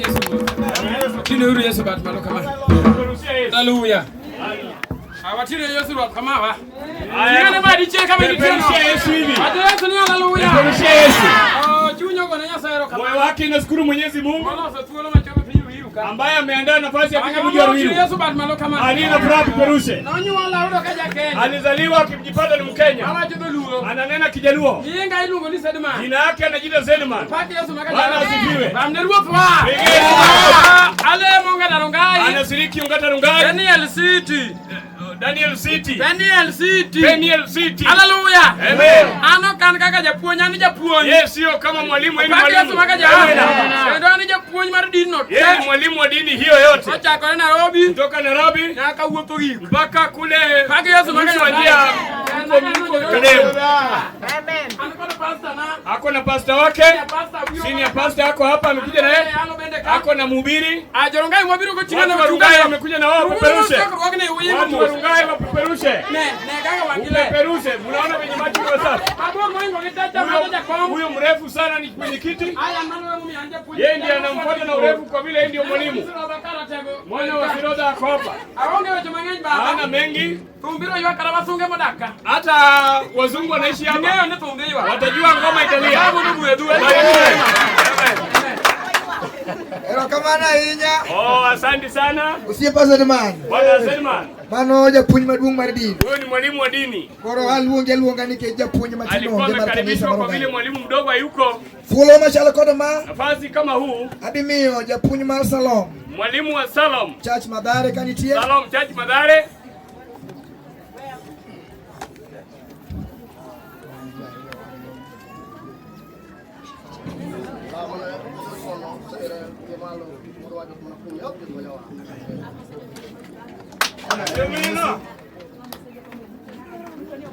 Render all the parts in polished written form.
Yesu. Tino Yesu bat malo kama. Hallelujah. Awatine Yesu bat kama wa. Ayana ma di che kama di Yesu hivi. Yesu ni hallelujah. Yesu. Junyo kwa nyasa yero kama. Moyo wake nashukuru Mwenyezi Mungu. Ambaye ameandaa nafasi ya kuja mji wa Ruiru. Yesu bat malo kama. Alina furaha peperushe. Na onyo wala udo kaja Kenya. Alizaliwa akijipata ni Mkenya. Ananena Kijaluo. Yinga ilungo ni Sedman. Jina yake anajiita Sedman. Paki Yesu makaja. Bwana asifiwe. Bamneruo kwa. Ale monga darungai. Anasiriki ungata rungai. Daniel City. Hallelujah. Amen. Ano kan kaka japuonya ni japuonyi. Yes, sio kama mwalimu ni mwalimu. Yesu makaja. Ndio ni japuonyi mar dino. Yeye mwalimu wa dini hiyo yote. Acha kwa Nairobi. Kutoka Nairobi na akauoto hii. Mpaka kule. Paki Yesu makaja. Amen. Ako na pastor wake. Senior pastor yako hapa amekuja na yeye. Ako na mhubiri. Ajorongai mhubiri uko chini na warungai amekuja na wao peperushe. Warungai wapeperushe. Ne gaga wangile. Peperushe. Mnaona venye maji kwa sasa. Huyo mrefu sana ni kwenye kiti. Yeye ndiye anamfuata na urefu kwa vile yeye ndio mwalimu. Mwana wa Siroda ako hapa. Hana mengi. Hata wazungu wanaishi hapa. Watajua ngoma italia. Ero kamana inya. Asante sana. Usipa Sedman. Bwana Sedman. Mano japuonyi maduong' mar dini. Huyo ni mwalimu wa dini. Koro aluonga ni ke japuonyi matino. Alikuwa amekaribishwa kwa vile mwalimu mdogo hayuko. Fulo machalo kod ma. Nafasi kama huu. Abimiyo japuonyi mar Salom. Mwalimu wa Salom. Church Madhare kanitie. Salom Church Madhare.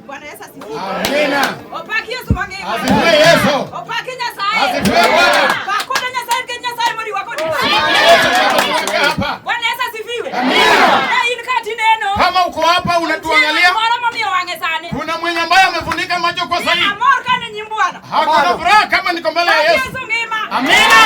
Bwana Yesu asifiwe. Amina. Opaki Yesu mwange. Asifiwe Yesu. Opaki Nyasaye. Asifiwe Bwana. Hakuna Nyasaye ke Nyasaye muri wako ni. Bwana Yesu asifiwe. Amina. Ilikati neno. Kama uko hapa unatuangalia. Bwana mami wange sana. Kuna mwenye ambaye amefunika macho kwa sahihi. Amor kana nyimbwana. Hakuna furaha kama niko mbele ya Yesu. Yesu ngima. Amina.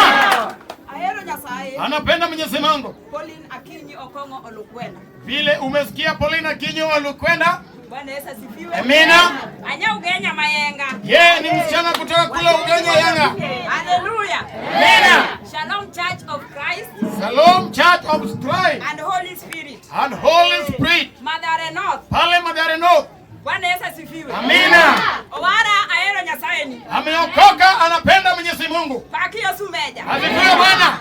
Ayero Nyasaye. Anapenda Mwenyezi Mungu. Pauline Akinyi Okongo Olukwenda. Vile umesikia Pauline Akinyi Olukwenda. Bwana Yesu asifiwe. Amina. Anya Ugenya Mayenga. Yeye ni msichana kutoka kule Ugenya Yanga. Hallelujah. Amina. Shalom Church of Christ. Shalom Church of Christ. And Holy Spirit. And Holy Spirit. Madhare North. Pale Madhare North. Bwana Yesu asifiwe. Amina. Owara ayero Nyasaye ni. Ameokoka, anapenda Mwenyezi Mungu. Paki Yesu meja. Asifiwe Bwana.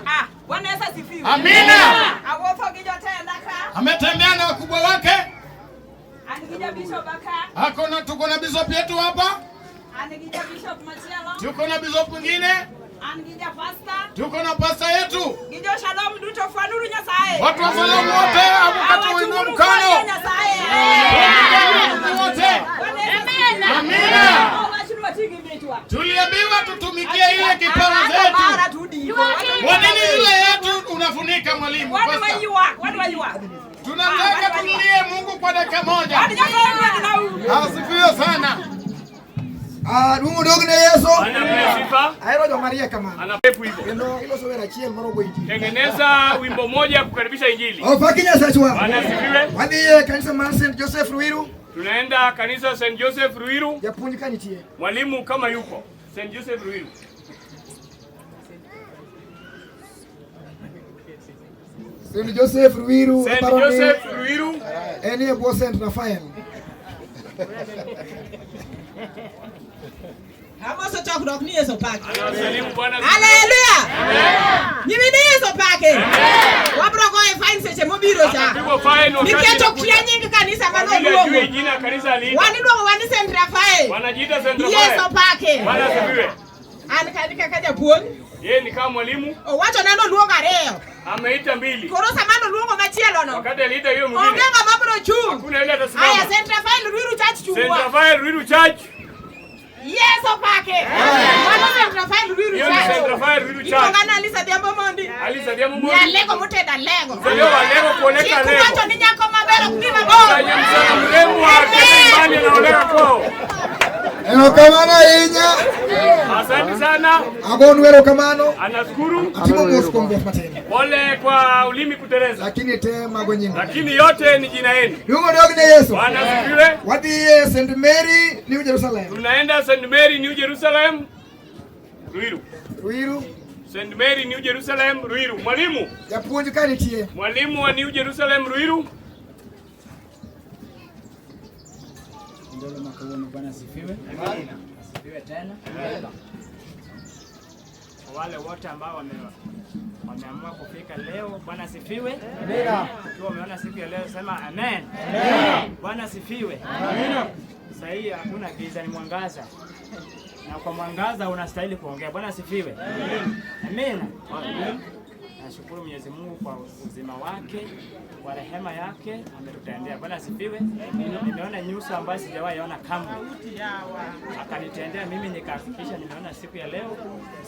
Bwana Yesu asifiwe. Amina. Awotho kijotenda ka. Ametembea na wakubwa wake. Anigija Bishop aka. Tuko na bishop yetu hapa. Anigija Bishop Machelo. Tuko na bishop mwingine. Anigija pastor. Tuko na pastor yetu. Gijo Shalom duto fanuru Nyasaye. Watu wa Shalom wote hapo uinua mkono. Wote. Amina. Tuliambiwa tutumikie ile kipawa zetu. Kwa nini ile yetu unafunika mwalimu? Watu wajua. Tunataka tulie Mungu kwa dakika moja. Asifiwe sana. Mungu ndogo na Yesu. Anamsifa. Aero jo Maria kama. Anapepo hivyo. Ndio hilo sowera chiel morogo injili. Tengeneza wimbo moja kukaribisha injili. Pakinya sachwa. Bwana asifiwe. Wadi kanisa ma St Joseph Ruiru. Tunaenda kanisa St Joseph Ruiru. Japuonyi kanitie. Mwalimu kama yuko St Joseph Ruiru. St Joseph Ruiru. St Joseph Ruiru. Eni ebo St Raphael. Hamoso chakudok ni Yesu pake. Anasalimu Bwana. Hallelujah. Nyimi ni Yesu pake. Wabro go fine seche mobiro cha. Niketo kia nyingi kanisa mano luongo. Jina kanisa aliita. Wani luongo wani St Raphael. Wanajiita St Raphael. Yesu pake. Bwana asifiwe. An kanika kaja puon. Yeye ni kama mwalimu. Wacho nano luongo areo. Ameita mbili. Koro samano luongo machielo no. Wakati aliita hiyo mwingine. Ongenga mabro chung. Hakuna yule atasimama. Aya St Raphael Ruiru Church chungwa. St Raphael Ruiru Church. Yesu pake. Wana St Raphael Ruiru Church. St Raphael Ruiru Church. Ngana Alisa Diambo Mondi. Alisa Diambo Mondi. Ya lego mutenda lego. Sio wa lego kuoneka lego. Wacho ni nyako mabero kuniva bo. Sasa msana mrembo wa Kenya anaoleka kwao. Eno kamana inya. Asante sana. Agonu erokamano. Anashukuru. Pole kwa ulimi kuteleza. Lakini tema gonyinga. Lakini yote ni jina yenu. Yungo dogne Yesu. Bwana asifiwe. Wadi St. Mary New Jerusalem. Tunaenda St. Mary New Jerusalem. Ruiru. Ruiru. St. Mary New Jerusalem Ruiru. Mwalimu. Japuonj kanitie. Mwalimu wa New Jerusalem Ruiru. Ndio makaoni. Bwana asifiwe. Amina. Asifiwe tena. Wale wote ambao wameamua kufika leo, Bwana asifiwe. Amina. Ukiwa umeona siku ya leo sema amen. Amen. Bwana asifiwe. Amina. Sasa hii hakuna giza, ni mwangaza. Na kwa mwangaza unastahili kuongea. Bwana asifiwe. Amina. Amen. Nashukuru Mwenyezi Mungu kwa uzima wake, kwa rehema yake ametutendea. Bwana asifiwe. Nimeona nyuso ambayo sijawahi ona kamwe. Akanitendea mimi nikafikisha nimeona siku ya leo.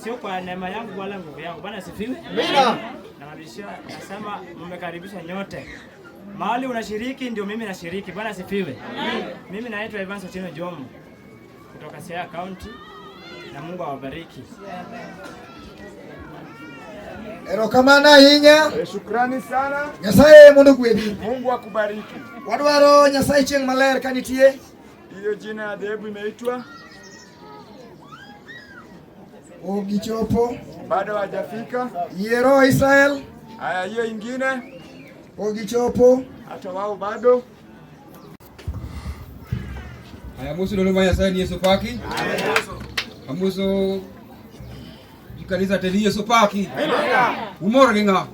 Sio kwa neema yangu wala nguvu yangu. Bwana asifiwe. Amina. Na malisha nasema mmekaribisha nyote. Mahali unashiriki ndio mimi nashiriki. Bwana asifiwe. Mimi naitwa Evans Otieno Jomo kutoka Siaya County na Mungu awabariki. Erokamana hinya. Shukrani sana. Nyasaye mundu gwedi. Mungu akubariki. Wadwaro Nyasaye chieng maler kanitie. Hiyo jina ya dhehebu imeitwa Ogichopo. Bado hajafika. Yero Israel. Haya hiyo ingine. Ogichopo. Hata wao bado. Haya musu ndio maya sana Yesu paki. Amuso kanisa teli Yesu paki. Umor ginga.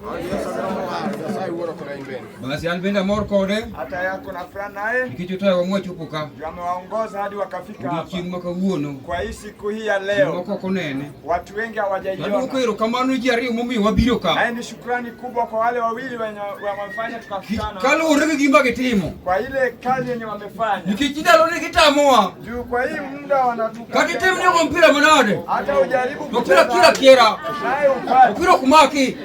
Basi albenda mor kode. Hata yako na furaha naye. Kichuta wa mwachu puka. Amewaongoza hadi wakafika hapa. Ndichi mwaka uono. Kwa hii siku hii ya leo. Mwaka konene. Watu wengi hawajaiona. Ndio kwero kama nujari mumi wabiro ka. Na ni shukrani kubwa kwa wale wawili wenye wamefanya tukafikana. Kalo urege gimba getimo. Kwa ile kazi yenye wamefanya. Nikijida lone kitamoa. Juu kwa hii muda wanatuka. Kakitemu ndio mpira manade. Hata ujaribu mpira kila kiera. Naye upate. Mpira kumaki.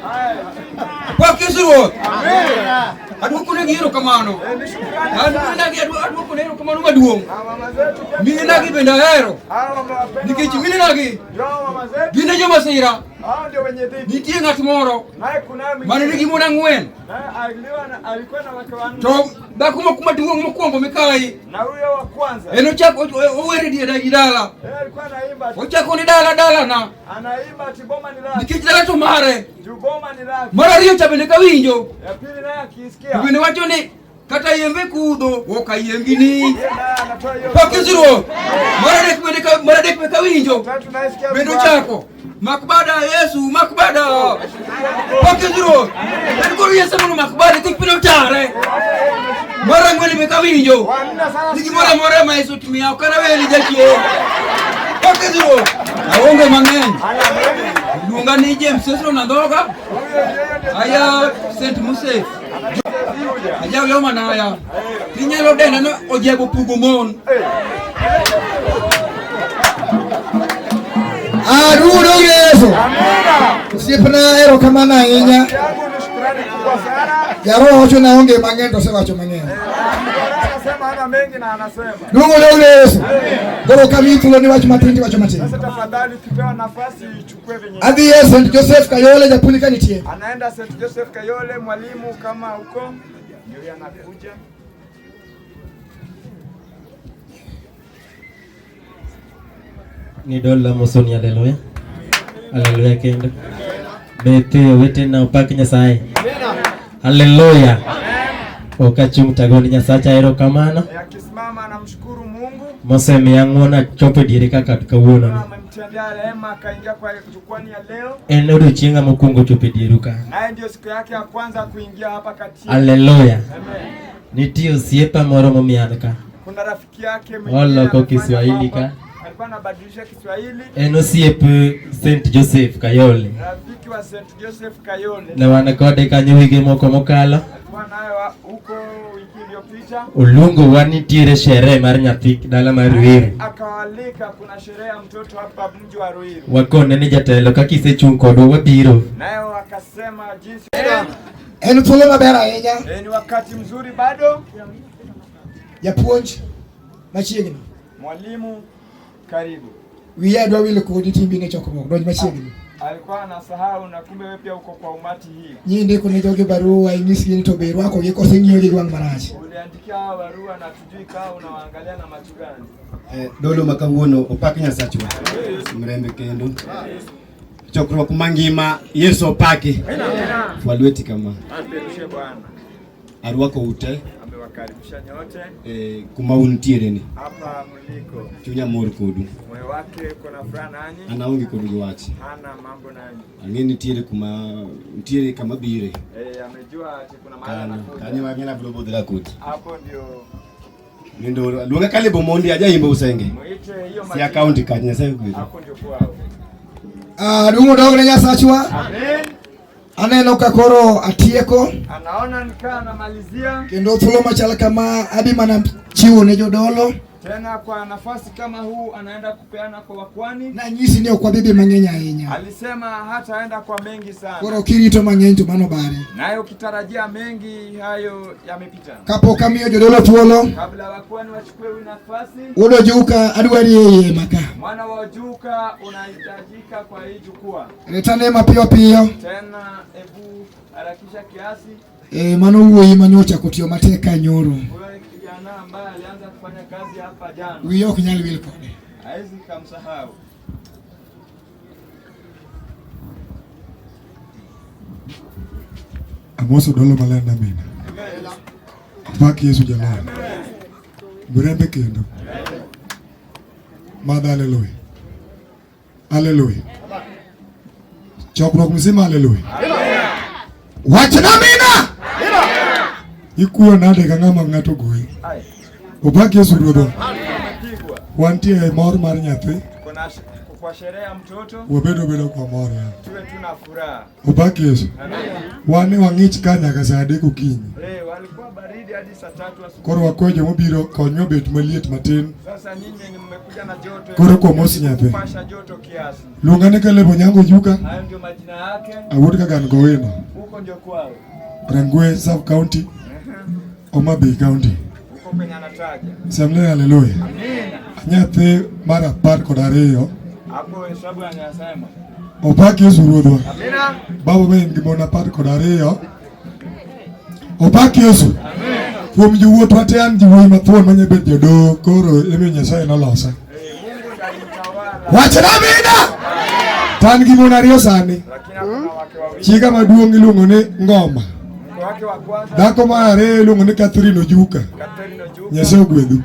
Kwa kizuru. Amen. Adukune giro kamano. Ni shukrani. Adukune giro kamano maduong. Mama zetu Mimi nagi benda hero. Hawa wamewapenda. Nikiji mimi nagi. Ndio mama zetu. Gine joma sira. Hao ndio wenye dhiki. Nitie ngat moro. Naye kuna Mane nigi mona ngwen. naye alikuwa na wake wanne. To bakuma kuma duong mokwongo mikai. Na huyo wa kwanza. Eno chako owere die dala. Alikuwa anaimba. Ochako ni dala na. Anaimba tiboma ni lake. Nikiji dala to mare. Juboma ni lake. Mara riyo chabene kawinjo. Ya pili naye akisikia. Bine wacho ni kata yembe kudo woka yengini. Yeye naye anatoa hiyo. Pakizuro. Mara dek kawinjo. Tatu naisikia. Bendo chako. Makbada Yesu, makbada. Pakizuro. Ndiko Yesu munu makbada tikpino tare. Mara ngweli mekawinjo. Niki mora ma Yesu timia kana weli jakie. Pakizuro. Aonge mang'eny. Luonga ni James Yesu na ndoga. Aya Saint Mose. Aja yo manaya. Tinyalo dena no ojego pugo mon. Arudo Yesu. Amina. Siepna erokamana hinya. Yangu ni shukrani kubwa sana. Jaro ocho na onge mang'eny to wacho mang'eny. Anasema hana mengi na anasema. Dungo Yesu. Goro kamitulo ni wacho matindi wacho matindi. Sasa tafadhali ukipewa nafasi ichukue venye. Adhi St. Joseph Kayole Japuni kanitie. Anaenda St. Joseph Kayole mwalimu kama huko. Ndio anakuja. Ni dola mosoni haleluya. Haleluya kenda. Bete wete na upaki Nyasaye. Haleluya. Okachung tagoni Nyasacha erokamano. Akisimama anamshukuru Mungu. Moseme yang'ona chopo diere kaka kawuono. Amemtendea rehema akaingia kwa jukwani ya leo. En odiochienga mokwongo chopo dieruka. Naye ndio siku yake ya kwanza kuingia hapa kati. Haleluya. Amen. Nitie osiepa moro momianka. Kuna rafiki yake Oloko Kiswahili ka. Alikuwa anabadilisha Kiswahili. En osiep St. Joseph Kayole. Rafiki wa St. Joseph Kayole. Ne wan kode kanyo wige moko mokalo. Alikuwa naye huko wiki iliyopita. Oluongo wa nitiere sherehe mar nyathi dala mar Ruiru. Akawalika kuna sherehe ya mtoto hapa mji wa Ruiru. Wakone ni jatelo kaka isechung kodwa wabiro. Naye wakasema jinsi En thuolo maber ahinya. ni wakati mzuri bado. Japuonj machiegni. Mwalimu karibu. Wiya dwa wile kodi timbi ne chokmo. Doj machiegni. Alikuwa anasahau na kumbe wewe pia uko kwa umati hii. Nyinde kune joge barua inyisi ni to beru ako ge kose ngiyo ge gwang marach. Uliandikia barua na tujui kama unawaangalia na macho gani. Dolo makawuono opaki Nyasachwa. Mrembe kendo. Chokruok mangima Yesu opaki. Walweti kama. Asante Bwana. Arwako ute. Amewakaribisha nyote. Kuma untiere ni. Hapa mliko. Chunya mor kodu. Moyo wake kuna furaha nanyi. Anaongi kodu wachi. Hana mambo nanyi. Angeni tiere kuma tiere kama bire. Amejua ati kuna mahali anakuja. Kani wagena blobo dela kuti. Hapo ndio. Nindo luonga kale bomondi aja imba usenge. Muite hiyo si account kanya sasa kweli. Hapo ndio kwao. Dungo dogo Nyasachwa. Amen. Aneno ka koro atieko. Anaona nikaa anamalizia. Kendo thuolo machal kama adi mana chiwo ne jodolo. Tena kwa nafasi kama huu anaenda kupeana kwa wakwani. Na nyisi ni kwa bibi mang'eny ahinya. Alisema hataenda kwa mengi sana. Koro kirito mang'eny to mano bare. Nayo ukitarajia mengi hayo yamepita. Kapok amiyo jodolo thuolo. Kabla wakwani wachukue nafasi. Udo juka adwari yeye maka. Mwana wa juka unahitajika kwa hii jukwaa. Retane mapiyo piyo. Tena ebu harakisha kiasi. Mano wuoyi manyocha kutiyo mateka nyoro. Kijana ambaye alianza kufanya kazi hapa jana. Wiyo ok nyal wil kode. Haizi kumsahau. Amoso dolo malenda mina. Baki Yesu jalala. Mrembe kendo. Madha haleluya. Haleluya. Chokruok mzima haleluya. Wacha na mina. Ikuyo nade ka ng'ama ng'ato goyi. Obaki Yesu ruodho. Wantie mor mar nyathi. Kwa sherehe ya mtoto. Wabedo kwa mor ya. Tuwe tuna furaha. Obaki Yesu. Wane wang'ich ka nyaka saa 3 okinyi. Walikuwa baridi hadi saa 3 asubuhi. Koro wakwejo mobiro konyo bet maliet matin. Sasa nyinyi mmekuja na joto. Koro kwa mosi nyathi. Kupasha joto kiasi. Luongane ka lebo nyango juka. Hayo ndio majina yake. Awuot ka gan goweno. Huko ndio kwao. Rangwe sub county. Homa Bay county. Huko penye anataja. Semle haleluya. Amina. Nyathi mar 12. Hapo hesabu anasema. Opaki Yesu ruodhwa. Amina. Baba be en gi mon 12. Opaki Yesu. Amen. Kuom jowuoth wate an jiwuoyi mathuon manye bet jodo koro emi Nyasaye nolosa. Mungu ndiye alitawala. Wacha na mina. Tan gi mon 2 sani. Lakini kuna wake wawili. Chiga maduong' iluongo ni Ngoma. Wake wa kwanza. Dhako mar 2 iluongo ni Catherine Ojuka. Catherine Ojuka. Nyasaye ogwedhu.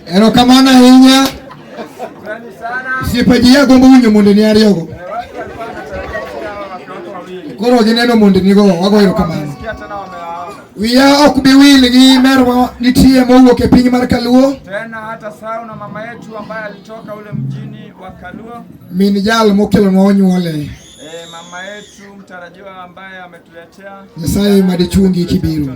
Erokamano ahinya. Asante sana. Siepeji ya gombo winyo mondo ni ariyogo. Koro gineno mondo nigo wago erokamano. Wiya ok bi wil gi merwa nitie mowuok e piny mar Kaluo. Tena hata sao na mama yetu ambaye alitoka ule mjini wa Kaluo. Min jal mokelo na onyuole. Mama yetu mtarajiwa ambaye ametuletea. Nyasaye madichungi kibiro.